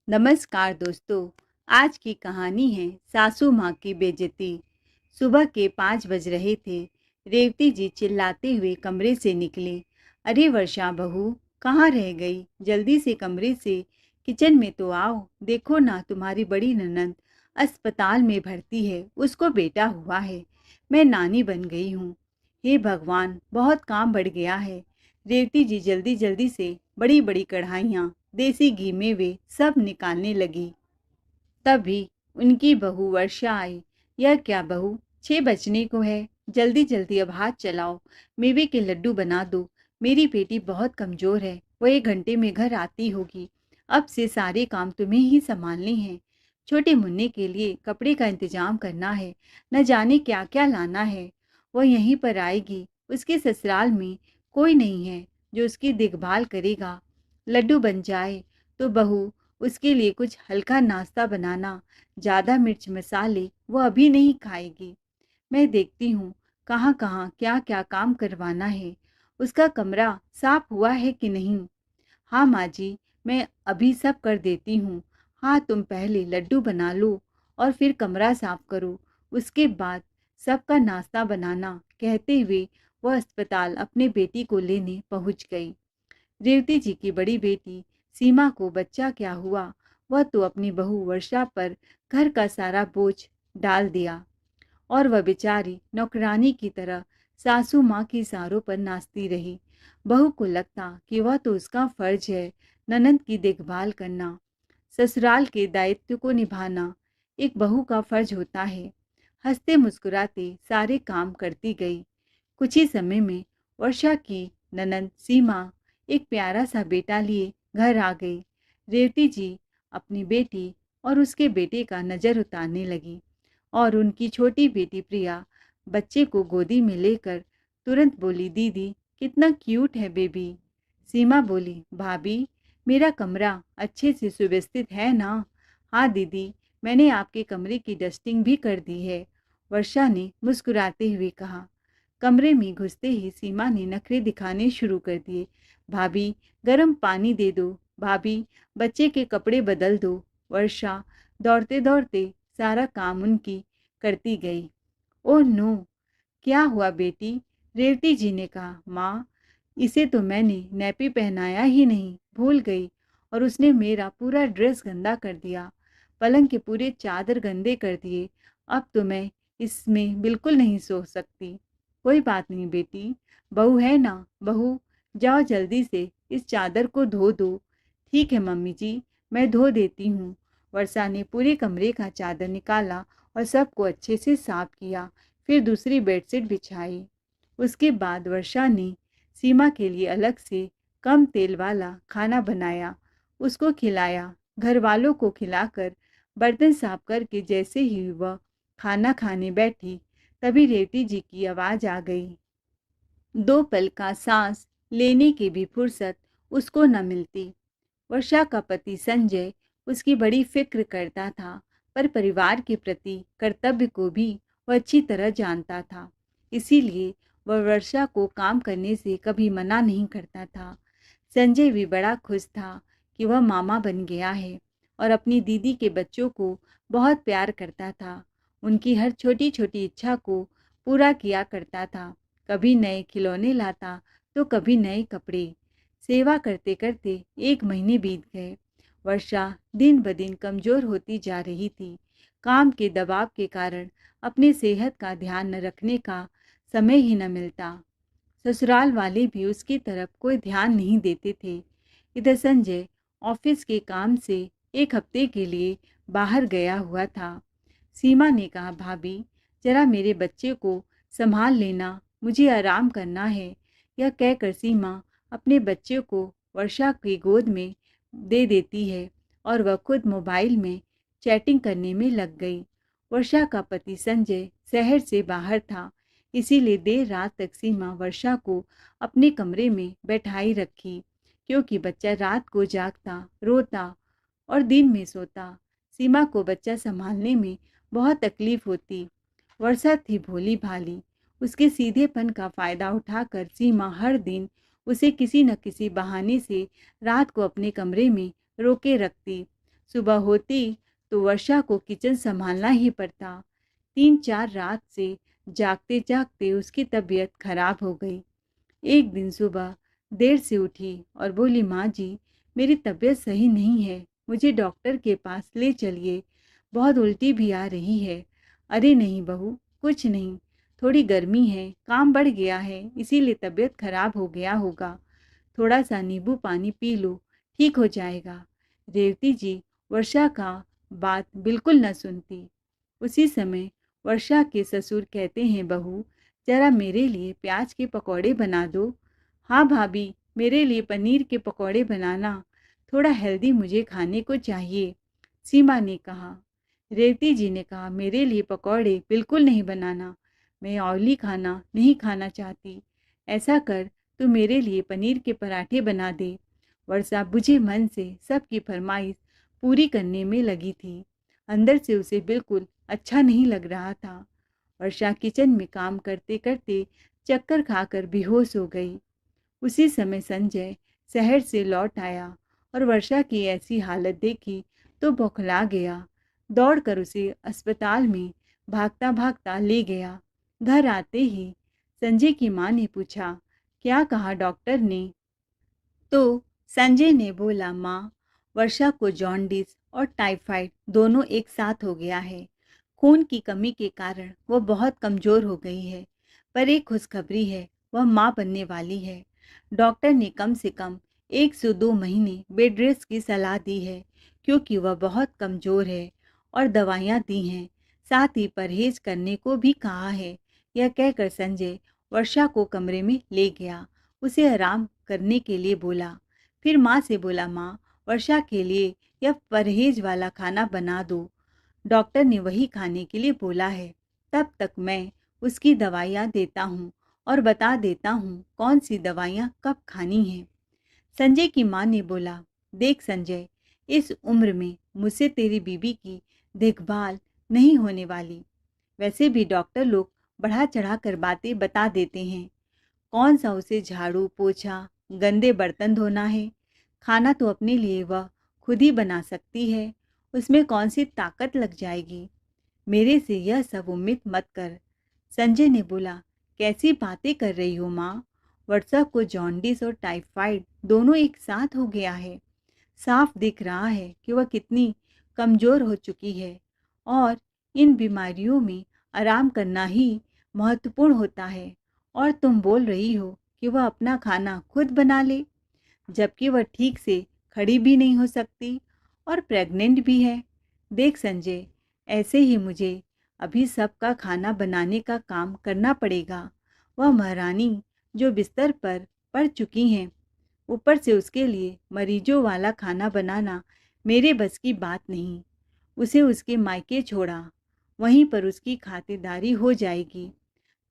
नमस्कार दोस्तों। आज की कहानी है सासू माँ की बेइज्जती। सुबह के 5 बज रहे थे। रेवती जी चिल्लाते हुए कमरे से निकली। अरे वर्षा बहू, कहाँ रह गई? जल्दी से कमरे से किचन में तो आओ। देखो ना, तुम्हारी बड़ी ननद अस्पताल में भर्ती है, उसको बेटा हुआ है। मैं नानी बन गई हूँ। हे भगवान, बहुत काम बढ़ गया है। रेवती जी जल्दी जल्दी से बड़ी बड़ी कढ़ाइयाँ देसी घी में वे सब निकालने लगी। तभी उनकी बहू वर्षा आई। यह क्या बहू, 6 बजने को है, जल्दी जल्दी अब हाथ चलाओ, मेवे के लड्डू बना दो। मेरी बेटी बहुत कमजोर है, वो 1 घंटे में घर आती होगी। अब से सारे काम तुम्हें ही संभालने हैं। छोटे मुन्ने के लिए कपड़े का इंतजाम करना है, न जाने क्या क्या लाना है। वो यहीं पर आएगी, उसके ससुराल में कोई नहीं है जो उसकी देखभाल करेगा। लड्डू बन जाए तो बहू उसके लिए कुछ हल्का नाश्ता बनाना। ज़्यादा मिर्च मसाले वो अभी नहीं खाएगी। मैं देखती हूँ कहाँ कहाँ क्या क्या काम करवाना है। उसका कमरा साफ हुआ है कि नहीं? हाँ माँ जी, मैं अभी सब कर देती हूँ। हाँ, तुम पहले लड्डू बना लो और फिर कमरा साफ करो, उसके बाद सबका नाश्ता बनाना, कहते हुए वह अस्पताल अपने बेटी को लेने पहुँच गई। रेवती जी की बड़ी बेटी सीमा को बच्चा क्या हुआ, वह तो अपनी बहू वर्षा पर घर का सारा बोझ डाल दिया और वह बेचारी नौकरानी की तरह सासू माँ की इशारों पर नाचती रही। बहू को लगता कि वह तो उसका फर्ज है ननद की देखभाल करना, ससुराल के दायित्व को निभाना एक बहू का फर्ज होता है। हंसते मुस्कुराते सारे काम करती गई। कुछ ही समय में वर्षा की ननद सीमा एक प्यारा सा बेटा लिए घर आ गई। रेवती जी अपनी बेटी और उसके बेटे का नज़र उतारने लगी और उनकी छोटी बेटी प्रिया बच्चे को गोदी में लेकर तुरंत बोली, दीदी कितना क्यूट है बेबी। सीमा बोली, भाभी मेरा कमरा अच्छे से सुव्यवस्थित है ना? हाँ दीदी, मैंने आपके कमरे की डस्टिंग भी कर दी है, वर्षा ने मुस्कुराते हुए कहा। कमरे में घुसते ही सीमा ने नखरे दिखाने शुरू कर दिए। भाभी गर्म पानी दे दो, भाभी बच्चे के कपड़े बदल दो। वर्षा दौड़ते दौड़ते सारा काम उनकी करती गई। ओह नो, क्या हुआ बेटी? रेवती जी ने कहा, माँ इसे तो मैंने नैपी पहनाया ही नहीं, भूल गई और उसने मेरा पूरा ड्रेस गंदा कर दिया, पलंग के पूरे चादर गंदे कर दिए। अब तो मैं इसमें बिल्कुल नहीं सो सकती। कोई बात नहीं बेटी, बहू है ना, बहू जाओ जल्दी से इस चादर को धो दो। ठीक है मम्मी जी, मैं धो देती हूँ। वर्षा ने पूरे कमरे का चादर निकाला और सबको अच्छे से साफ किया, फिर दूसरी बेडशीट बिछाई। उसके बाद वर्षा ने सीमा के लिए अलग से कम तेल वाला खाना बनाया, उसको खिलाया। घर वालों को खिलाकर बर्तन साफ करके जैसे ही वह खाना खाने बैठी, तभी रेवती जी की आवाज़ आ गई। 2 पल का सांस लेने की भी फुर्सत उसको न मिलती। वर्षा का पति संजय उसकी बड़ी फिक्र करता था, पर परिवार के प्रति कर्तव्य को भी वह अच्छी तरह जानता था। इसीलिए वह वर्षा को काम करने से कभी मना नहीं करता था। संजय भी बड़ा खुश था कि वह मामा बन गया है और अपनी दीदी के बच्चों को बहुत प्यार करता था। उनकी हर छोटी छोटी इच्छा को पूरा किया करता था। कभी नए खिलौने लाता तो कभी नए कपड़े। सेवा करते करते 1 महीने बीत गए। वर्षा दिन ब दिन कमज़ोर होती जा रही थी। काम के दबाव के कारण अपनी सेहत का ध्यान न रखने का समय ही न मिलता। ससुराल वाले भी उसकी तरफ कोई ध्यान नहीं देते थे। इधर संजय ऑफिस के काम से 1 हफ्ते के लिए बाहर गया हुआ था। सीमा ने कहा, भाभी जरा मेरे बच्चे को संभाल लेना, मुझे आराम करना है। यह कहकर सीमा अपने बच्चे को वर्षा की गोद में दे देती है और वह खुद मोबाइल में चैटिंग करने में लग गई। वर्षा का पति संजय शहर से बाहर था, इसीलिए देर रात तक सीमा वर्षा को अपने कमरे में बैठाई रखी, क्योंकि बच्चा रात को जागता, रोता और दिन में सोता। सीमा को बच्चा संभालने में बहुत तकलीफ होती। वर्षा थी भोली भाली, उसके सीधेपन का फ़ायदा उठाकर सीमा हर दिन उसे किसी न किसी बहाने से रात को अपने कमरे में रोके रखती। सुबह होती तो वर्षा को किचन संभालना ही पड़ता। 3-4 रात से जागते जागते उसकी तबीयत खराब हो गई। एक दिन सुबह देर से उठी और बोली, माँ जी, मेरी तबीयत सही नहीं है, मुझे डॉक्टर के पास ले चलिए, बहुत उल्टी भी आ रही है। अरे नहीं बहू, कुछ नहीं, थोड़ी गर्मी है, काम बढ़ गया है, इसीलिए तबीयत खराब हो गया होगा। थोड़ा सा नींबू पानी पी लो, ठीक हो जाएगा। रेवती जी वर्षा का बात बिल्कुल न सुनती। उसी समय वर्षा के ससुर कहते हैं, बहू, जरा मेरे लिए प्याज के पकौड़े बना दो। हाँ भाभी, मेरे लिए पनीर के पकौड़े बनाना, थोड़ा हेल्दी मुझे खाने को चाहिए, सीमा ने कहा। रेवती जी ने कहा, मेरे लिए पकौड़े बिल्कुल नहीं बनाना, मैं ऑयली खाना नहीं खाना चाहती। ऐसा कर, तू मेरे लिए पनीर के पराठे बना दे। वर्षा बुझे मन से सबकी फरमाइश पूरी करने में लगी थी। अंदर से उसे बिल्कुल अच्छा नहीं लग रहा था। वर्षा किचन में काम करते करते चक्कर खाकर बेहोश हो गई। उसी समय संजय शहर से लौट आया और वर्षा की ऐसी हालत देखी तो बौखला गया। दौड़कर उसे अस्पताल में भागता भागता ले गया। घर आते ही संजय की माँ ने पूछा, क्या कहा डॉक्टर ने? तो संजय ने बोला, माँ, वर्षा को जॉन्डिस और टाइफाइड दोनों एक साथ हो गया है। खून की कमी के कारण वो बहुत कमज़ोर हो गई है। पर एक खुशखबरी है, वह माँ बनने वाली है। डॉक्टर ने कम से कम 1 से 2 महीने बेड रेस्ट की सलाह दी है, क्योंकि वह बहुत कमज़ोर है, और दवाइयाँ दी हैं। साथ ही परहेज करने को भी कहा है। यह कहकर संजय वर्षा को कमरे में ले गया। उसे आराम करने के लिए बोला। फिर माँ से बोला, माँ, वर्षा के लिए यह परहेज वाला खाना बना दो। डॉक्टर ने वही खाने के लिए बोला है। तब तक मैं उसकी दवाइयाँ देता हूँ और बता देता हूँ कौन सी दवाइयाँ कब खानी हैं। संजय की माँ ने बोला, देख संजय, इस उम्र में मुझसे तेरी बीबी की देखभाल नहीं होने वाली। वैसे भी डॉक्टर लोग बढ़ा चढ़ा कर बातें बता देते हैं। कौन सा उसे झाड़ू पोछा गंदे बर्तन धोना है? खाना तो अपने लिए वह खुद ही बना सकती है, उसमें कौन सी ताकत लग जाएगी? मेरे से यह सब उम्मीद मत कर। संजय ने बोला, कैसी बातें कर रही हो माँ? वर्षा को जॉन्डिस और टाइफाइड दोनों एक साथ हो गया है। साफ दिख रहा है कि वह कितनी कमज़ोर हो चुकी है, और इन बीमारियों में आराम करना ही महत्वपूर्ण होता है। और तुम बोल रही हो कि वह अपना खाना खुद बना ले, जबकि वह ठीक से खड़ी भी नहीं हो सकती और प्रेग्नेंट भी है। देख संजय, ऐसे ही मुझे अभी सबका खाना बनाने का काम करना पड़ेगा। वह महारानी जो बिस्तर पर पड़ चुकी हैं, ऊपर से उसके लिए मरीजों वाला खाना बनाना मेरे बस की बात नहीं। उसे उसके मायके छोड़ा, वहीं पर उसकी खातिरदारी हो जाएगी।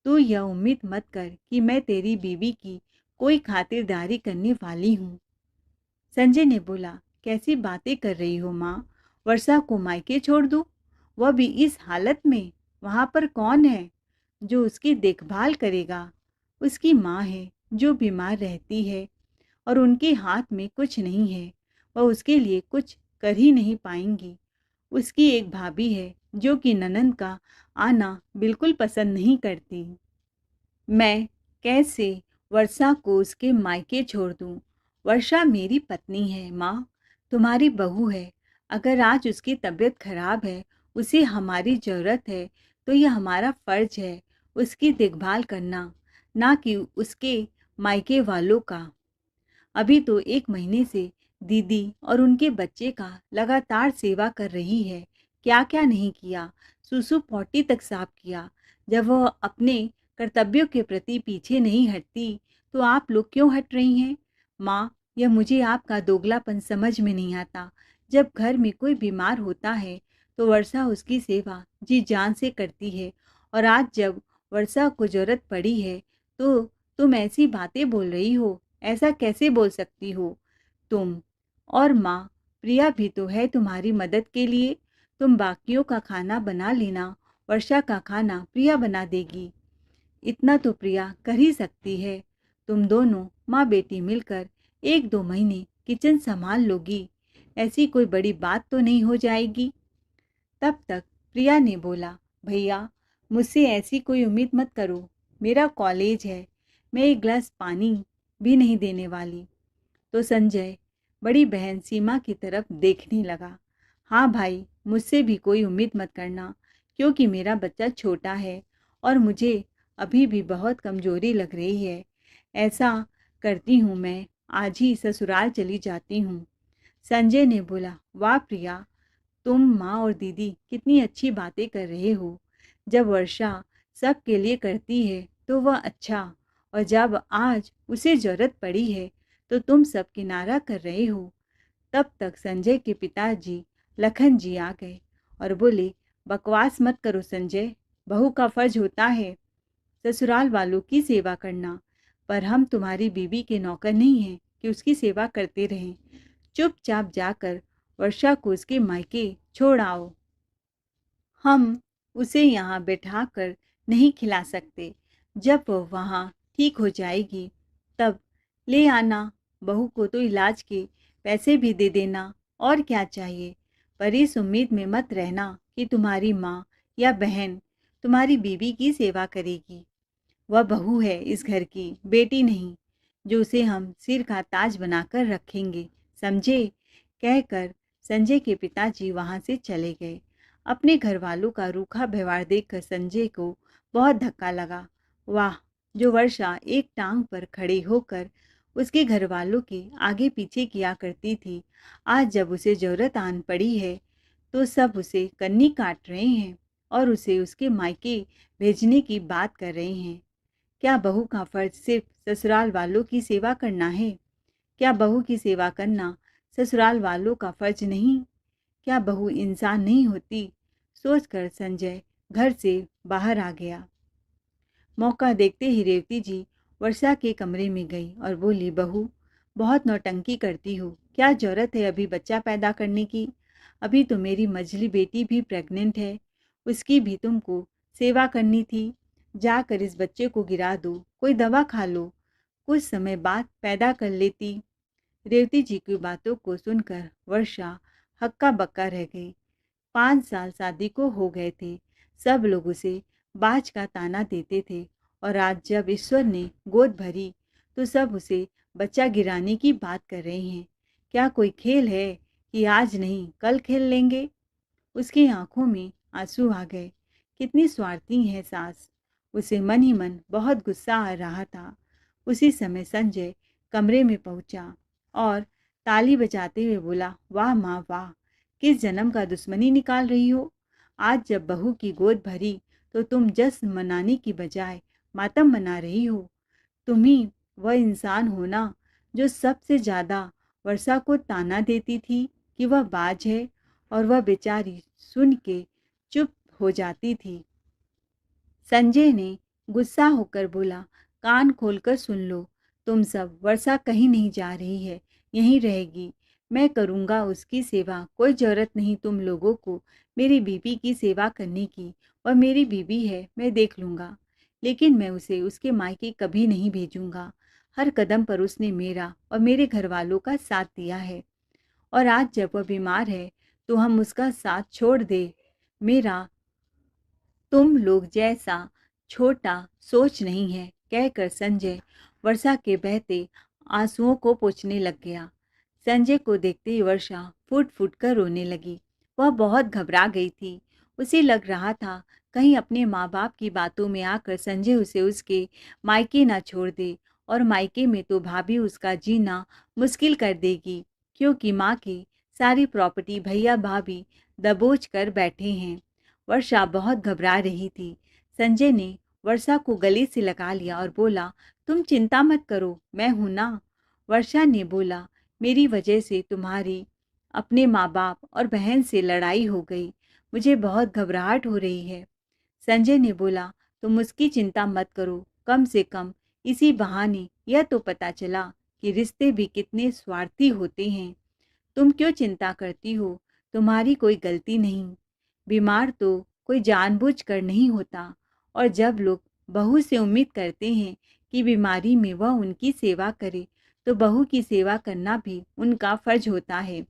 तू यह उम्मीद मत कर कि मैं तेरी बीवी की कोई खातिरदारी करने वाली हूँ। संजय ने बोला, कैसी बातें कर रही हो माँ? वर्षा को मायके छोड़ दूँ? वह भी इस हालत में? वहाँ पर कौन है जो उसकी देखभाल करेगा? उसकी माँ है जो बीमार रहती है और उनके हाथ में कुछ नहीं है। वह उसके लिए कुछ कर ही नहीं पाएंगी। उसकी एक भाभी है जो कि ननंद का आना बिल्कुल पसंद नहीं करती। मैं कैसे वर्षा को उसके मायके छोड़ दूँ? वर्षा मेरी पत्नी है माँ, तुम्हारी बहू है। अगर आज उसकी तबीयत खराब है, उसे हमारी ज़रूरत है, तो यह हमारा फ़र्ज़ है उसकी देखभाल करना, ना कि उसके मायके वालों का। अभी तो 1 महीने से दीदी और उनके बच्चे का लगातार सेवा कर रही है। क्या-क्या नहीं किया, सूसू पॉटी तक साफ किया। जब वह अपने कर्तव्यों के प्रति पीछे नहीं हटती, तो आप लोग क्यों हट रही हैं? माँ, यह मुझे आपका दोगलापन समझ में नहीं आता। जब घर में कोई बीमार होता है, तो वर्षा उसकी सेवा जी जान से करती है, और आज जब वर्षा को ज़रूरत पड़ी है, तो तुम ऐसी बातें बोल रही हो। ऐसा कैसे बोल सकती हो तुम? और माँ, प्रिया भी तो है तुम्हारी मदद के लिए। तुम बाकियों का खाना बना लेना, वर्षा का खाना प्रिया बना देगी। इतना तो प्रिया कर ही सकती है। तुम दोनों माँ बेटी मिलकर 1-2 महीने किचन संभाल लोगी। ऐसी कोई बड़ी बात तो नहीं हो जाएगी। तब तक प्रिया ने बोला, भैया मुझसे ऐसी कोई उम्मीद मत करो, मेरा कॉलेज है, मैं एक गिलास पानी भी नहीं देने वाली। तो संजय बड़ी बहन सीमा की तरफ देखने लगा। हाँ भाई, मुझसे भी कोई उम्मीद मत करना, क्योंकि मेरा बच्चा छोटा है और मुझे अभी भी बहुत कमजोरी लग रही है। ऐसा करती हूँ, मैं आज ही ससुराल चली जाती हूँ। संजय ने बोला, वाह प्रिया, तुम माँ और दीदी कितनी अच्छी बातें कर रहे हो। जब वर्षा सबके लिए करती है तो वह अच्छा, और जब आज उसे जरूरत पड़ी है तो तुम सब किनारा कर रहे हो। तब तक संजय के पिताजी लखन जी आ गए और बोले, बकवास मत करो संजय, बहू का फर्ज होता है ससुराल वालों की सेवा करना, पर हम तुम्हारी बीवी के नौकर नहीं हैं कि उसकी सेवा करते रहें। चुपचाप जाकर वर्षा को उसके मायके छोड़ आओ। हम उसे यहाँ बैठाकर नहीं खिला सकते। जब वह वहाँ ठीक हो जाएगी तब ले आना। बहू को तो इलाज के पैसे भी दे देना, और क्या चाहिए। पर इस उम्मीद में मत रहना कि तुम्हारी माँ या बहन तुम्हारी बीवी की सेवा करेगी। वह बहू है इस घर की, बेटी नहीं, जो उसे हम सिर का ताज बनाकर रखेंगे, समझे। कहकर संजय के पिताजी वहां से चले गए। अपने घर वालों का रूखा व्यवहार देखकर संजय को बहुत धक्का लगा। वाह, जो वर्षा एक टांग पर खड़े होकर उसके घर वालों के आगे पीछे किया करती थी, आज जब उसे जरूरत आन पड़ी है तो सब उसे कन्नी काट रहे हैं और उसे उसके मायके भेजने की बात कर रहे हैं। क्या बहू का फर्ज सिर्फ ससुराल वालों की सेवा करना है? क्या बहू की सेवा करना ससुराल वालों का फर्ज नहीं? क्या बहू इंसान नहीं होती? सोचकर संजय घर से बाहर आ गया। मौका देखते ही रेवती जी वर्षा के कमरे में गई और बोली, बहू बहुत नौटंकी करती हो, क्या जरूरत है अभी बच्चा पैदा करने की? अभी तो मेरी मझली बेटी भी प्रेग्नेंट है, उसकी भी तुमको सेवा करनी थी। जाकर इस बच्चे को गिरा दो, कोई दवा खा लो, कुछ समय बाद पैदा कर लेती। रेवती जी की बातों को सुनकर वर्षा हक्का बक्का रह गई। 5 साल शादी को हो गए थे, सब लोग उसे बाज का ताना देते थे, और आज जब ईश्वर ने गोद भरी तो सब उसे बच्चा गिराने की बात कर रहे हैं। क्या कोई खेल है कि आज नहीं कल खेल लेंगे? उसकी आंखों में आंसू आ गए। कितनी स्वार्थी है सास। उसे मन ही मन बहुत गुस्सा आ रहा था। उसी समय संजय कमरे में पहुंचा और ताली बजाते हुए बोला, वाह माँ वाह, किस जन्म का दुश्मनी निकाल रही हो। आज जब बहू की गोद भरी तो तुम जश्न मनाने की बजाय मातम मना रही हो। तुम ही वह इंसान हो ना जो सबसे ज्यादा वर्षा को ताना देती थी कि वह बाज है, और वह बेचारी सुन के चुप हो जाती थी। संजय ने गुस्सा होकर बोला, कान खोलकर सुन लो, तुम सब, वर्षा कहीं नहीं जा रही है, यहीं रहेगी। मैं करूँगा उसकी सेवा, कोई जरूरत नहीं तुम लोगों को मेरी बीवी की सेवा करने की। वह मेरी बीवी है, मैं देख लूँगा, लेकिन मैं उसे उसके मायके कभी नहीं भेजूँगा। हर कदम पर उसने मेरा और मेरे घर वालों का साथ दिया है, और आज जब वह बीमार है तो हम उसका साथ छोड़ दे। मेरा तुम लोग जैसा छोटा सोच नहीं है। कहकर संजय वर्षा के बहते आंसुओं को पोंछने लग गया। संजय को देखते ही वर्षा फूट फूट कर रोने लगी। वह बहुत घबरा गई थी। उसे लग रहा था कहीं अपने माँ बाप की बातों में आकर संजय उसे उसके मायके ना छोड़ दे, और मायके में तो भाभी उसका जीना मुश्किल कर देगी, क्योंकि माँ की सारी प्रॉपर्टी भैया भाभी दबोच कर बैठे हैं। वर्षा बहुत घबरा रही थी। संजय ने वर्षा को गले से लगा लिया और बोला, तुम चिंता मत करो, मैं हूं ना। वर्षा ने बोला, मेरी वजह से तुम्हारी अपने माँ बाप और बहन से लड़ाई हो गई, मुझे बहुत घबराहट हो रही है। संजय ने बोला, तुम उसकी चिंता मत करो, कम से कम इसी बहाने यह तो पता चला कि रिश्ते भी कितने स्वार्थी होते हैं। तुम क्यों चिंता करती हो, तुम्हारी कोई गलती नहीं। बीमार तो कोई जानबूझकर नहीं होता, और जब लोग बहू से उम्मीद करते हैं कि बीमारी में वह उनकी सेवा करे, तो बहू की सेवा करना भी उनका फर्ज होता है।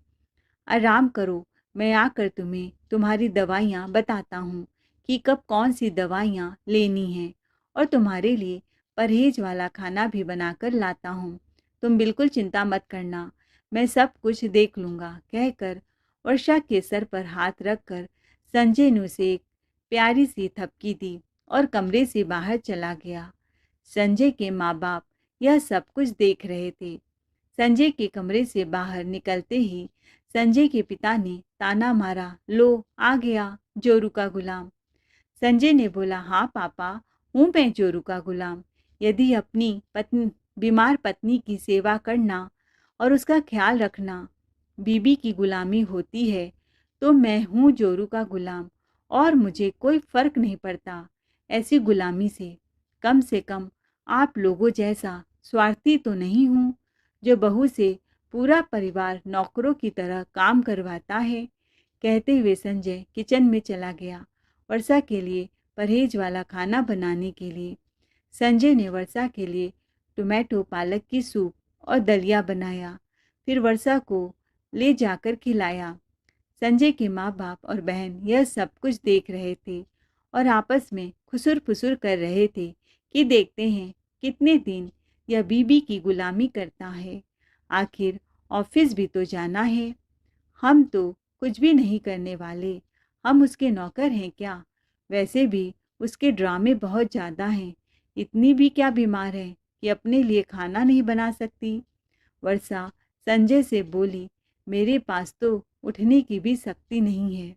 आराम करो, मैं आकर तुम्हें तुम्हारी दवाइयाँ बताता हूँ कि कब कौन सी दवाइयाँ लेनी हैं, और तुम्हारे लिए परहेज वाला खाना भी बनाकर लाता हूँ। तुम बिल्कुल चिंता मत करना, मैं सब कुछ देख लूँगा। कहकर वर्षा के सर पर हाथ रखकर संजय ने उसे एक प्यारी सी थपकी दी और कमरे से बाहर चला गया। संजय के माँ-बाप यह सब कुछ देख रहे थे। संजय के कमरे से बाहर निकलते ही संजय के पिता ने ताना मारा, लो आ गया जोरू का गुलाम। संजय ने बोला, हाँ पापा, हूँ मैं जोरू का गुलाम। यदि अपनी बीमार पत्नी की सेवा करना और उसका ख्याल रखना बीबी की गुलामी होती है, तो मैं हूँ जोरू का गुलाम और मुझे कोई फर्क नहीं पड़ता ऐसी गुलामी से कम आप लोगों जैसा स्वार्थी तो नहीं हूँ जो बहू से पूरा परिवार नौकरों की तरह काम करवाता है। कहते हुए संजय किचन में चला गया वर्षा के लिए परहेज वाला खाना बनाने के लिए। संजय ने वर्षा के लिए टोमेटो पालक की सूप और दलिया बनाया, फिर वर्षा को ले जाकर खिलाया। संजय के माँ बाप और बहन यह सब कुछ देख रहे थे और आपस में खुसुर फुसुर कर रहे थे कि देखते हैं कितने दिन यह बीबी की गुलामी करता है, आखिर ऑफिस भी तो जाना है। हम तो कुछ भी नहीं करने वाले, हम उसके नौकर हैं क्या? वैसे भी उसके ड्रामे बहुत ज़्यादा हैं, इतनी भी क्या बीमार है कि अपने लिए खाना नहीं बना सकती। वर्षा संजय से बोली, मेरे पास तो उठने की भी शक्ति नहीं है।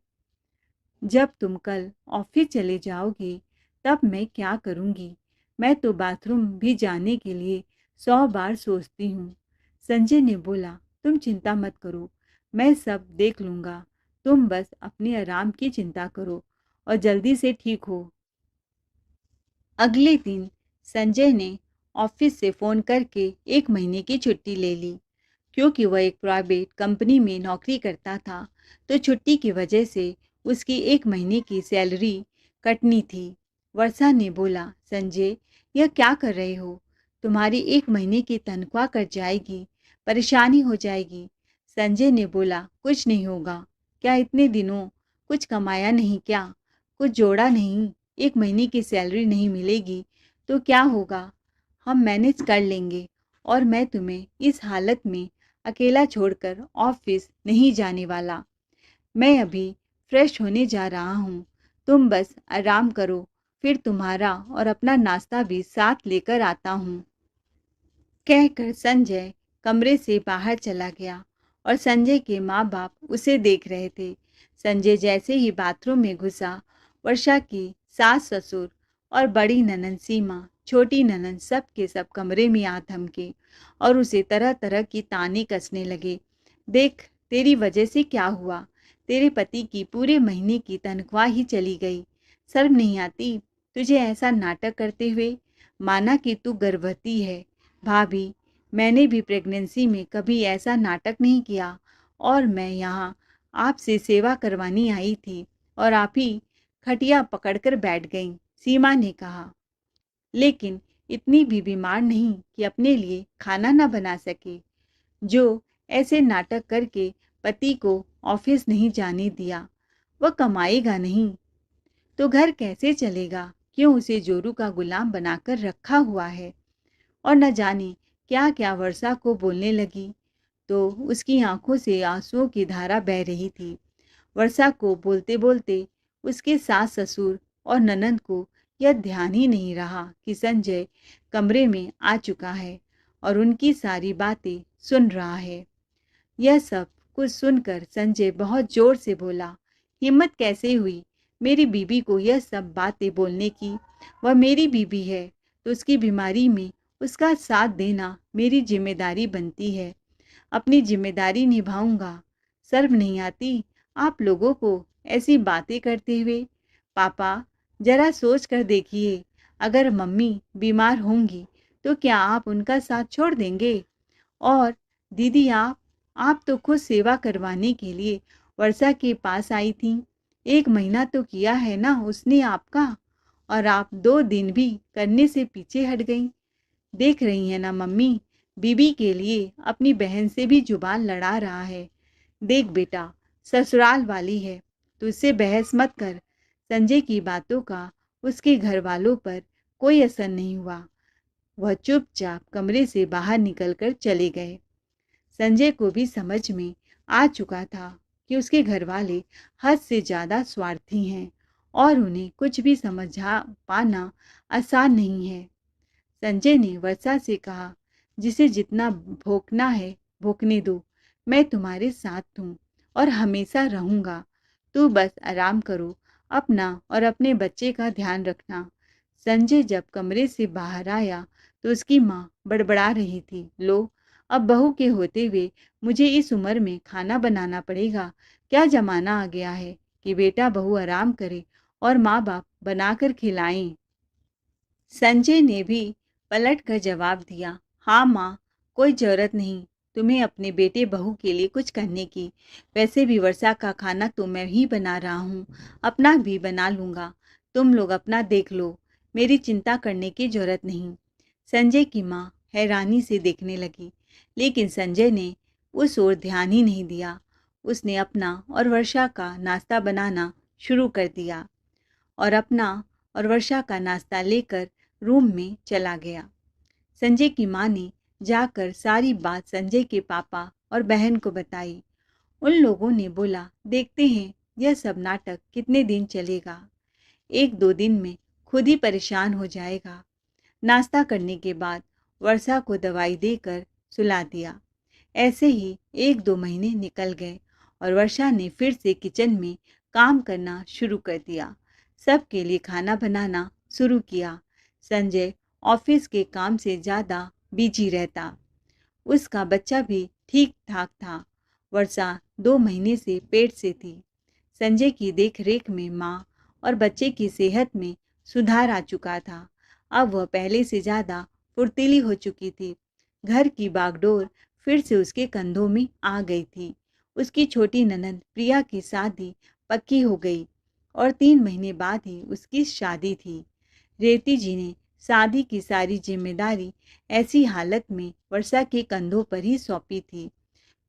जब तुम कल ऑफिस चले जाओगे तब मैं क्या करूँगी? मैं तो बाथरूम भी जाने के लिए 100 बार सोचती हूँ। संजय ने बोला, तुम चिंता मत करो, मैं सब देख लूँगा, तुम बस अपने आराम की चिंता करो और जल्दी से ठीक हो। अगले दिन संजय ने ऑफिस से फ़ोन करके 1 महीने की छुट्टी ले ली। क्योंकि वह एक प्राइवेट कंपनी में नौकरी करता था, तो छुट्टी की वजह से उसकी 1 महीने की सैलरी कटनी थी। वर्षा ने बोला, संजय यह क्या कर रहे हो? तुम्हारी 1 महीने की तनख्वाह कट जाएगी, परेशानी हो जाएगी। संजय ने बोला, कुछ नहीं होगा। क्या इतने दिनों कुछ कमाया नहीं क्या? कुछ जोड़ा नहीं? 1 महीने की सैलरी नहीं मिलेगी तो क्या होगा? हम मैनेज कर लेंगे और मैं तुम्हें इस हालत में अकेला छोड़कर ऑफिस नहीं जाने वाला। मैं अभी फ्रेश होने जा रहा हूँ, तुम बस आराम करो, फिर तुम्हारा और अपना नाश्ता भी साथ लेकर आता हूँ। कहकर संजय कमरे से बाहर चला गया और संजय के माँ बाप उसे देख रहे थे। संजय जैसे ही बाथरूम में घुसा, वर्षा की सास ससुर और बड़ी ननंद सीमा, छोटी ननंद सब के सब कमरे में आ थमके और उसे तरह तरह की ताने कसने लगे। देख तेरी वजह से क्या हुआ, तेरे पति की पूरे महीने की तनख्वाह ही चली गई। शर्म नहीं आती तुझे ऐसा नाटक करते हुए? माना कि तू गर्भवती है भाभी, मैंने भी प्रेगनेंसी में कभी ऐसा नाटक नहीं किया और मैं यहाँ आपसे सेवा करवानी आई थी और आप ही खटिया पकड़कर बैठ गईं, सीमा ने कहा। लेकिन इतनी भी बीमार नहीं कि अपने लिए खाना ना बना सके, जो ऐसे नाटक करके पति को ऑफिस नहीं जाने दिया। वह कमाएगा नहीं तो घर कैसे चलेगा? क्यों उसे जोरू का गुलाम बनाकर रखा हुआ है? और न जाने क्या क्या वर्षा को बोलने लगी, तो उसकी आंखों से आंसुओं की धारा बह रही थी। वर्षा को बोलते बोलते उसके सास ससुर और ननंद को यह ध्यान ही नहीं रहा कि संजय कमरे में आ चुका है और उनकी सारी बातें सुन रहा है। यह सब कुछ सुनकर संजय बहुत जोर से बोला, हिम्मत कैसे हुई मेरी बीबी को यह सब बातें बोलने की? वह मेरी बीबी है तो उसकी बीमारी में उसका साथ देना मेरी जिम्मेदारी बनती है। अपनी जिम्मेदारी निभाऊंगा। शर्म नहीं आती आप लोगों को ऐसी बातें करते हुए? पापा जरा सोच कर देखिए, अगर मम्मी बीमार होंगी तो क्या आप उनका साथ छोड़ देंगे? और दीदी आप तो खुद सेवा करवाने के लिए वर्षा के पास आई थी। 1 महीना तो किया है ना उसने आपका, और आप 2 दिन भी करने से पीछे हट गई। देख रही हैं ना मम्मी, बीबी के लिए अपनी बहन से भी जुबान लड़ा रहा है। देख बेटा, ससुराल वाली है, तो उससे बहस मत कर। संजय की बातों का उसके घर वालों पर कोई असर नहीं हुआ। वह चुपचाप कमरे से बाहर निकलकर चले गए। संजय को भी समझ में आ चुका था कि उसके घरवाले हद से ज़्यादा स्वार्थी हैं और उन्हें कुछ भी समझा पाना आसान नहीं है। संजय ने वर्षा से कहा, जिसे जितना भोंकना है भोंकने दो, मैं तुम्हारे साथ हूँ और हमेशा रहूँगा। तू बस आराम करो, अपना और अपने बच्चे का ध्यान रखना। संजय जब कमरे से बाहर आया तो उसकी माँ बड़बड़ा रही थी, लो, अब बहू के होते हुए मुझे इस उम्र में खाना बनाना पड़ेगा। क्या जमाना आ गया है कि बेटा बहू आराम करे और माँ बाप बनाकर खिलाएं। संजय ने भी पलट कर जवाब दिया, हाँ माँ, कोई ज़रूरत नहीं तुम्हें अपने बेटे बहू के लिए कुछ करने की। वैसे भी वर्षा का खाना तो मैं ही बना रहा हूँ, अपना भी बना लूँगा। तुम लोग अपना देख लो, मेरी चिंता करने की ज़रूरत नहीं। संजय की माँ हैरानी से देखने लगी, लेकिन संजय ने उस ओर ध्यान ही नहीं दिया। उसने अपना और वर्षा का नाश्ता बनाना शुरू कर दिया और अपना और वर्षा का नाश्ता लेकर रूम में चला गया। संजय की माँ ने जाकर सारी बात संजय के पापा और बहन को बताई। उन लोगों ने बोला, देखते हैं यह सब नाटक कितने दिन चलेगा। एक दो दिन में खुद ही परेशान हो जाएगा। नाश्ता करने के बाद वर्षा को दवाई देकर सुला दिया। ऐसे ही एक दो महीने निकल गए और वर्षा ने फिर से किचन में काम करना शुरू कर दिया। सबके लिए खाना बनाना शुरू किया। संजय ऑफिस के काम से ज़्यादा बिजी रहता। उसका बच्चा भी ठीक ठाक था। वर्षा 2 महीने से पेट से थी। संजय की देख रेख में माँ और बच्चे की सेहत में सुधार आ चुका था। अब वह पहले से ज़्यादा फुर्तीली हो चुकी थी। घर की बागडोर फिर से उसके कंधों में आ गई थी। उसकी छोटी ननद प्रिया की शादी पक्की हो गई और 3 महीने बाद ही उसकी शादी थी। रेवती जी ने शादी की सारी जिम्मेदारी ऐसी हालत में वर्षा के कंधों पर ही सौंपी थी।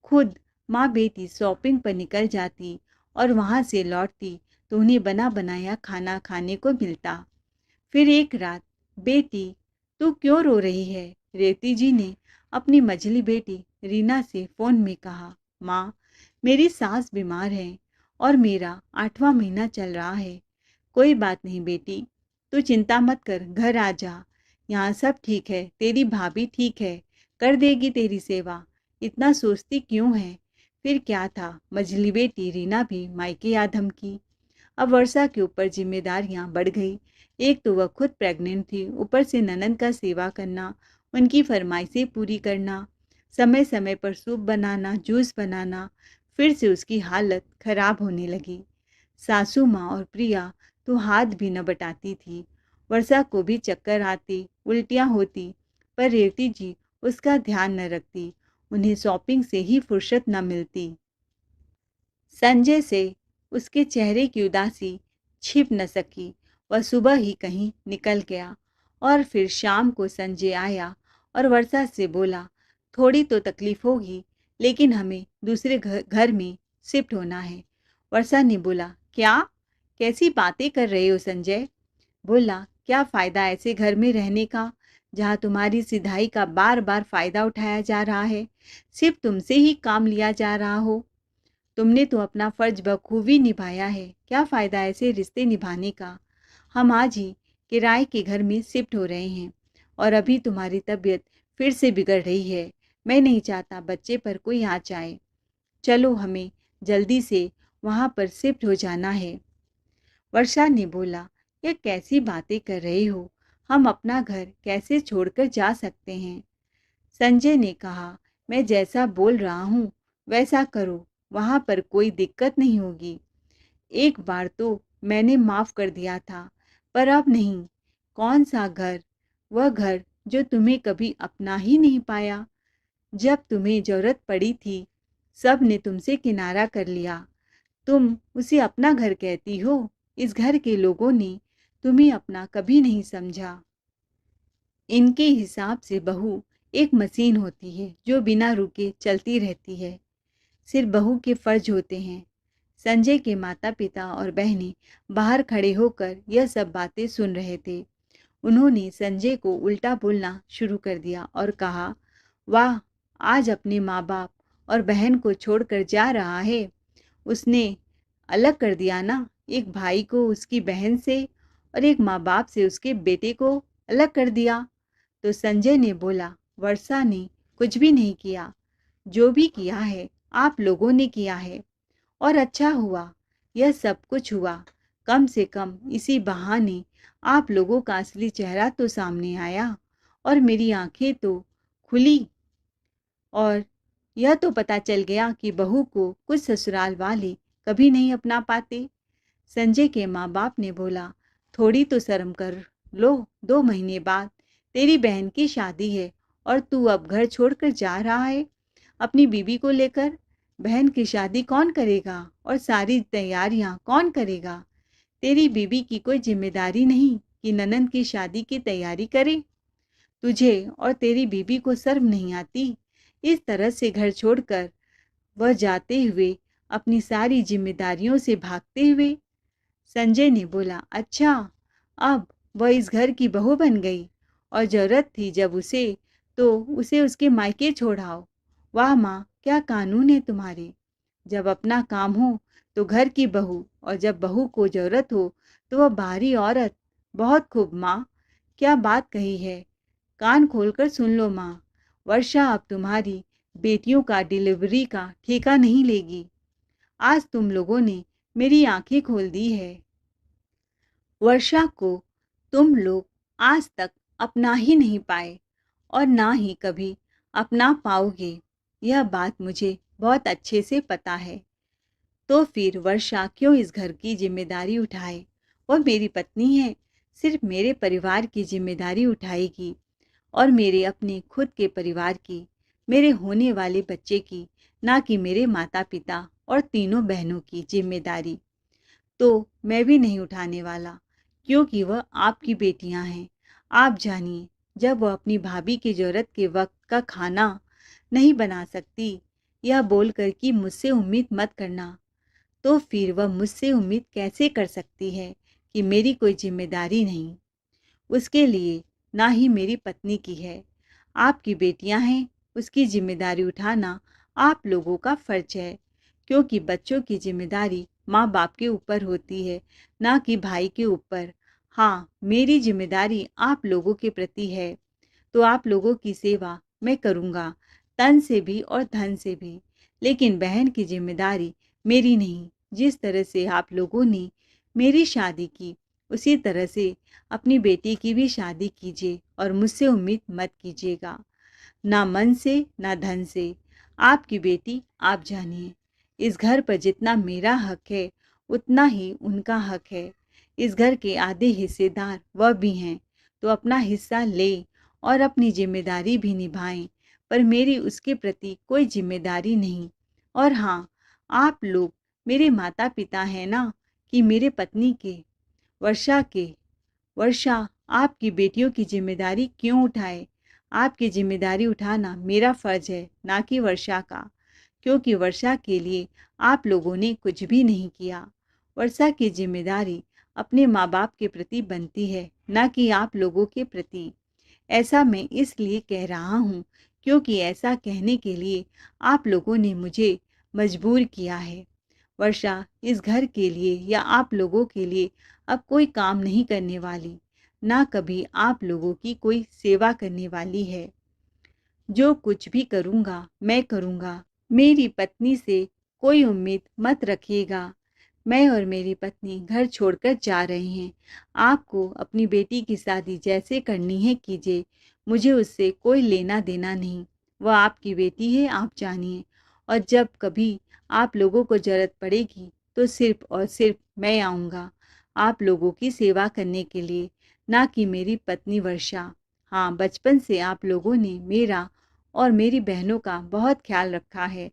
खुद माँ बेटी शॉपिंग पर निकल जाती और वहाँ से लौटती तो उन्हें बना बनाया खाना खाने को मिलता। फिर एक रात, बेटी तू क्यों रो रही है? रेवती जी ने अपनी मझली बेटी रीना से फ़ोन में कहा, माँ, मेरी सास बीमार है और मेरा 8वां महीना चल रहा है। कोई बात नहीं बेटी, तू चिंता मत कर, घर आ जा। यहाँ सब ठीक है, तेरी भाभी ठीक है, कर देगी तेरी सेवा। इतना सोचती क्यों है? फिर क्या था, मझली बेटी रीना भी मायके आ धमकी। अब वर्षा के ऊपर जिम्मेदारियां बढ़ गई। एक तो वह खुद प्रेग्नेंट थी, ऊपर से ननद का सेवा करना, उनकी फरमाइशें पूरी करना, समय समय पर सूप बनाना, जूस बनाना। फिर से उसकी हालत खराब होने लगी। सासू माँ और प्रिया तो हाथ भी न बटाती थी। वर्षा को भी चक्कर आती, उल्टियाँ होती, पर रेवती जी उसका ध्यान न रखती। उन्हें शॉपिंग से ही फुर्सत न मिलती। संजय से उसके चेहरे की उदासी छिप न सकी। वह सुबह ही कहीं निकल गया और फिर शाम को संजय आया और वर्षा से बोला, थोड़ी तो तकलीफ होगी, लेकिन हमें दूसरे घर में शिफ्ट होना है। वर्षा ने बोला, क्या? कैसी बातें कर रहे हो संजय? बोला, क्या फ़ायदा ऐसे घर में रहने का जहाँ तुम्हारी सिधाई का बार बार फ़ायदा उठाया जा रहा है, सिर्फ तुमसे ही काम लिया जा रहा हो। तुमने तो अपना फर्ज बखूबी निभाया है, क्या फ़ायदा ऐसे रिश्ते निभाने का। हम आज ही किराए के घर में शिफ्ट हो रहे हैं और अभी तुम्हारी तबीयत फिर से बिगड़ रही है। मैं नहीं चाहता बच्चे पर कोई आँच आए। चलो, हमें जल्दी से वहाँ पर शिफ्ट हो जाना है। वर्षा ने बोला, ये कैसी बातें कर रहे हो? हम अपना घर कैसे छोड़कर जा सकते हैं? संजय ने कहा, मैं जैसा बोल रहा हूँ वैसा करो, वहाँ पर कोई दिक्कत नहीं होगी। एक बार तो मैंने माफ़ कर दिया था, पर अब नहीं। कौन सा घर? वह घर जो तुम्हें कभी अपना ही नहीं पाया। जब तुम्हें ज़रूरत पड़ी थी, सब ने तुमसे किनारा कर लिया। तुम उसे अपना घर कहती हो। इस घर के लोगों ने तुम्हें अपना कभी नहीं समझा। इनके हिसाब से बहू एक मशीन होती है जो बिना रुके चलती रहती है। सिर्फ बहू के फर्ज होते हैं। संजय के माता पिता और बहनें बाहर खड़े होकर यह सब बातें सुन रहे थे। उन्होंने संजय को उल्टा बोलना शुरू कर दिया और कहा, वाह, आज अपने माँ बाप और बहन को छोड़कर जा रहा है। उसने अलग कर दिया ना, एक भाई को उसकी बहन से और एक माँ बाप से उसके बेटे को अलग कर दिया। तो संजय ने बोला, वर्षा ने कुछ भी नहीं किया, जो भी किया है आप लोगों ने किया है, और अच्छा हुआ यह सब कुछ हुआ। कम से कम इसी बहाने आप लोगों का असली चेहरा तो सामने आया और मेरी आंखें तो खुली, और यह तो पता चल गया कि बहू को कुछ ससुराल वाले कभी नहीं अपना पाते। संजय के माँ बाप ने बोला, थोड़ी तो शर्म कर लो, 2 महीने बाद तेरी बहन की शादी है और तू अब घर छोड़कर जा रहा है अपनी बीवी को लेकर। बहन की शादी कौन करेगा और सारी तैयारियां कौन करेगा? तेरी बीवी की कोई जिम्मेदारी नहीं कि ननंद की शादी की तैयारी करे। तुझे और तेरी बीवी को शर्म नहीं आती इस तरह से घर छोड़कर वह जाते हुए, अपनी सारी जिम्मेदारियों से भागते हुए? संजय ने बोला, अच्छा, अब वह इस घर की बहू बन गई और जरूरत थी जब उसे, तो उसे उसके मायके छोड़ाओ। वाह माँ, क्या कानून है तुम्हारे। जब अपना काम हो तो घर की बहू, और जब बहू को जरूरत हो तो वह बाहरी औरत। बहुत खूब माँ, क्या बात कही है। कान खोलकर सुन लो माँ, वर्षा अब तुम्हारी बेटियों का डिलीवरी का ठेका नहीं लेगी। आज तुम लोगों ने मेरी आंखें खोल दी है। वर्षा को तुम लोग आज तक अपना ही नहीं पाए और ना ही कभी अपना पाओगे, यह बात मुझे बहुत अच्छे से पता है। तो फिर वर्षा क्यों इस घर की जिम्मेदारी उठाए? वह मेरी पत्नी है, सिर्फ मेरे परिवार की जिम्मेदारी उठाएगी और मेरे अपने खुद के परिवार की, मेरे होने वाले बच्चे की, ना कि मेरे माता पिता और तीनों बहनों की जिम्मेदारी। तो मैं भी नहीं उठाने वाला, क्योंकि वह आपकी बेटियां हैं। आप जानिए, जब वह अपनी भाभी की ज़रूरत के वक्त का खाना नहीं बना सकती, यह बोलकर कि मुझसे उम्मीद मत करना, तो फिर वह मुझसे उम्मीद कैसे कर सकती है कि मेरी कोई जिम्मेदारी नहीं उसके लिए, ना ही मेरी पत्नी की है। आपकी बेटियां हैं, उसकी जिम्मेदारी उठाना आप लोगों का फर्ज है, क्योंकि बच्चों की जिम्मेदारी माँ बाप के ऊपर होती है, ना कि भाई के ऊपर। हाँ, मेरी जिम्मेदारी आप लोगों के प्रति है, तो आप लोगों की सेवा मैं करूँगा, तन से भी और धन से भी। लेकिन बहन की जिम्मेदारी मेरी नहीं। जिस तरह से आप लोगों ने मेरी शादी की, उसी तरह से अपनी बेटी की भी शादी कीजिए और मुझसे उम्मीद मत कीजिएगा, ना मन से ना धन से। आपकी बेटी, आप जानिए, इस घर पर जितना मेरा हक है उतना ही उनका हक है। इस घर के आधे हिस्सेदार वह भी हैं, तो अपना हिस्सा ले और अपनी जिम्मेदारी भी निभाएं, पर मेरी उसके प्रति कोई जिम्मेदारी नहीं। और हाँ, आप लोग मेरे माता पिता हैं ना, कि मेरे पत्नी के, वर्षा के। वर्षा आपकी बेटियों की जिम्मेदारी क्यों उठाए? आपकी जिम्मेदारी उठाना मेरा फर्ज है, ना कि वर्षा का, क्योंकि वर्षा के लिए आप लोगों ने कुछ भी नहीं किया। वर्षा की जिम्मेदारी अपने माँ बाप के प्रति बनती है, ना कि आप लोगों के प्रति। ऐसा मैं इसलिए कह रहा हूँ, क्योंकि ऐसा कहने के लिए आप लोगों ने मुझे मजबूर किया है। वर्षा इस घर के लिए या आप लोगों के लिए अब कोई काम नहीं करने वाली, ना कभी आप लोगों की कोई सेवा करने वाली है। जो कुछ भी करूँगा मैं करूँगा। मेरी पत्नी से कोई उम्मीद मत रखिएगा। मैं और मेरी पत्नी घर छोड़कर जा रहे हैं। आपको अपनी बेटी की शादी जैसे करनी है कीजिए, मुझे उससे कोई लेना देना नहीं। वह आपकी बेटी है, आप जानिए, और जब कभी आप लोगों को ज़रूरत पड़ेगी तो सिर्फ़ और सिर्फ़ मैं आऊँगा आप लोगों की सेवा करने के लिए, ना कि मेरी पत्नी वर्षा। हाँ, बचपन से आप लोगों ने मेरा और मेरी बहनों का बहुत ख्याल रखा है,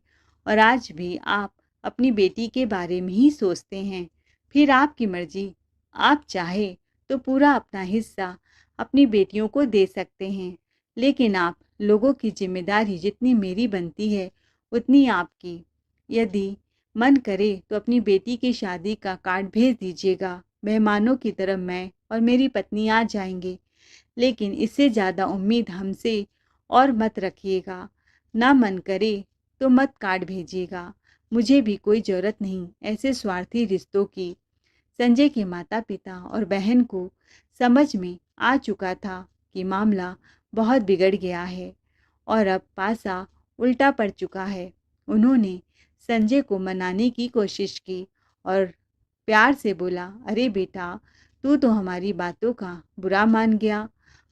और आज भी आप अपनी बेटी के बारे में ही सोचते हैं। फिर आपकी मर्जी, आप चाहे तो पूरा अपना हिस्सा अपनी बेटियों को दे सकते हैं, लेकिन आप लोगों की जिम्मेदारी जितनी मेरी बनती है उतनी आपकी। यदि मन करे तो अपनी बेटी की शादी का कार्ड भेज दीजिएगा। मेहमानों की तरह मैं और मेरी पत्नी आ जाएंगे, लेकिन इससे ज़्यादा उम्मीद हमसे और मत रखिएगा। ना मन करे तो मत कार्ड भेजिएगा। मुझे भी कोई ज़रूरत नहीं ऐसे स्वार्थी रिश्तों की। संजय के माता पिता और बहन को समझ में आ चुका था कि मामला बहुत बिगड़ गया है और अब पासा उल्टा पड़ चुका है। उन्होंने संजय को मनाने की कोशिश की और प्यार से बोला, अरे बेटा, तू तो हमारी बातों का बुरा मान गया।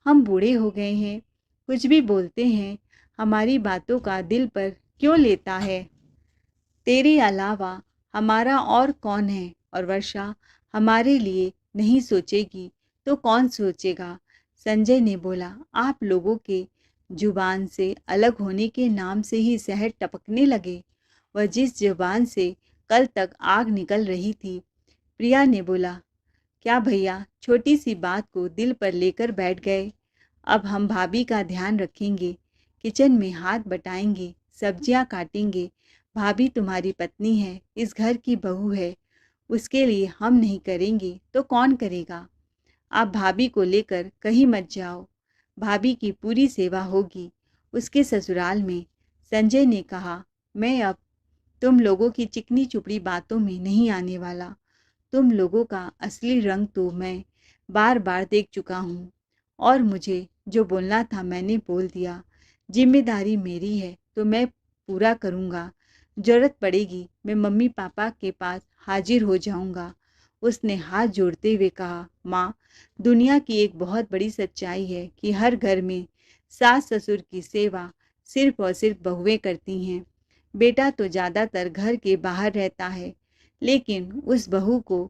हम बूढ़े हो गए हैं, कुछ भी बोलते हैं, हमारी बातों का दिल पर क्यों लेता है? तेरे अलावा हमारा और कौन है? और वर्षा हमारे लिए नहीं सोचेगी तो कौन सोचेगा? संजय ने बोला, आप लोगों के जुबान से अलग होने के नाम से ही जहर टपकने लगे। वह जिस जुबान से कल तक आग निकल रही थी। प्रिया ने बोला, क्या भैया छोटी सी बात को दिल पर लेकर बैठ गए? अब हम भाभी का ध्यान रखेंगे, किचन में हाथ बटाएंगे, सब्जियां काटेंगे। भाभी तुम्हारी पत्नी है, इस घर की बहू है, उसके लिए हम नहीं करेंगे तो कौन करेगा? आप भाभी को लेकर कहीं मत जाओ, भाभी की पूरी सेवा होगी उसके ससुराल में। संजय ने कहा, मैं अब तुम लोगों की चिकनी चुपड़ी बातों में नहीं आने वाला। तुम लोगों का असली रंग तो मैं बार बार देख चुका हूँ और मुझे जो बोलना था मैंने बोल दिया। जिम्मेदारी मेरी है तो मैं पूरा करूँगा। ज़रूरत पड़ेगी मैं मम्मी पापा के पास हाजिर हो जाऊँगा। उसने हाथ जोड़ते हुए कहा, माँ, दुनिया की एक बहुत बड़ी सच्चाई है कि हर घर में सास ससुर की सेवा सिर्फ और सिर्फ बहुएं करती हैं। बेटा तो ज़्यादातर घर के बाहर रहता है, लेकिन उस बहू को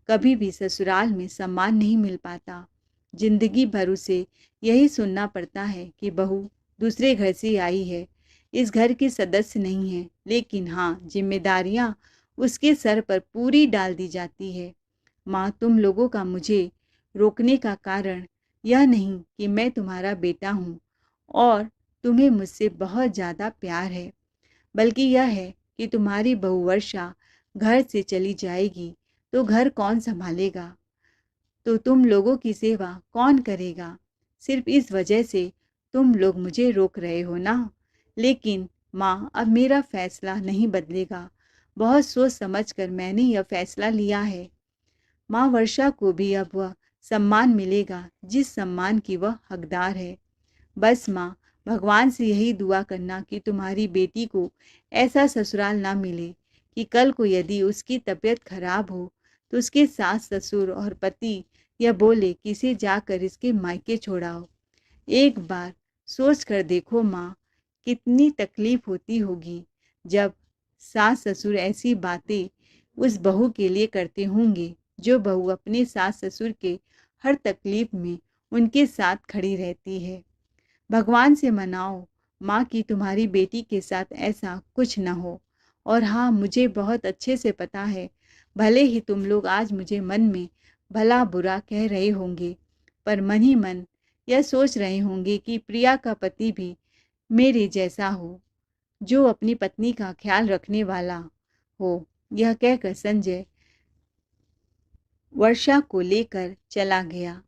कभी भी ससुराल में सम्मान नहीं मिल पाता। जिंदगी भर उसे यही सुनना पड़ता है कि बहू दूसरे घर से आई है, इस घर की सदस्य नहीं है। लेकिन हाँ, जिम्मेदारियाँ उसके सर पर पूरी डाल दी जाती है। माँ, तुम लोगों का मुझे रोकने का कारण यह नहीं कि मैं तुम्हारा बेटा हूँ और तुम्हें मुझसे बहुत ज़्यादा प्यार है, बल्कि यह है कि तुम्हारी बहू वर्षा घर से चली जाएगी तो घर कौन संभालेगा? तो तुम लोगों की सेवा कौन करेगा? सिर्फ इस वजह से तुम लोग मुझे रोक रहे हो ना? लेकिन माँ, अब मेरा फैसला नहीं बदलेगा। बहुत सोच समझ कर मैंने यह फैसला लिया है। माँ, वर्षा को भी अब वह सम्मान मिलेगा जिस सम्मान की वह हकदार है। बस माँ, भगवान से यही दुआ करना कि तुम्हारी बेटी को ऐसा ससुराल ना मिले कि कल को यदि उसकी तबीयत खराब हो तो उसके सास ससुर और पति यह बोले कि इसे जाकर इसके मायके छोड़ाओ। एक बार सोच कर देखो माँ, कितनी तकलीफ होती होगी जब सास ससुर ऐसी बातें उस बहू के लिए करते होंगे, जो बहू अपने सास ससुर के हर तकलीफ में उनके साथ खड़ी रहती है। भगवान से मनाओ माँ कि तुम्हारी बेटी के साथ ऐसा कुछ न हो। और हाँ, मुझे बहुत अच्छे से पता है, भले ही तुम लोग आज मुझे मन में भला बुरा कह रहे होंगे, पर मन ही मन यह सोच रहे होंगे कि प्रिया का पति भी मेरे जैसा हो, जो अपनी पत्नी का ख्याल रखने वाला हो। यह कहकर संजय वर्षा को लेकर चला गया।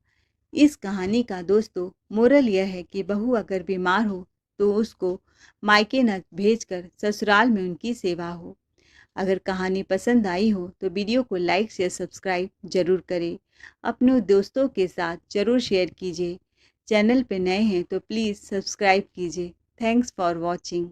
इस कहानी का दोस्तों मोरल यह है कि बहू अगर बीमार हो तो उसको मायके न भेजकर ससुराल में उनकी सेवा हो। अगर कहानी पसंद आई हो तो वीडियो को लाइक शेयर सब्सक्राइब जरूर करें। अपने दोस्तों के साथ जरूर शेयर कीजिए। चैनल पे नए हैं तो प्लीज़ सब्सक्राइब कीजिए। Thanks for watching.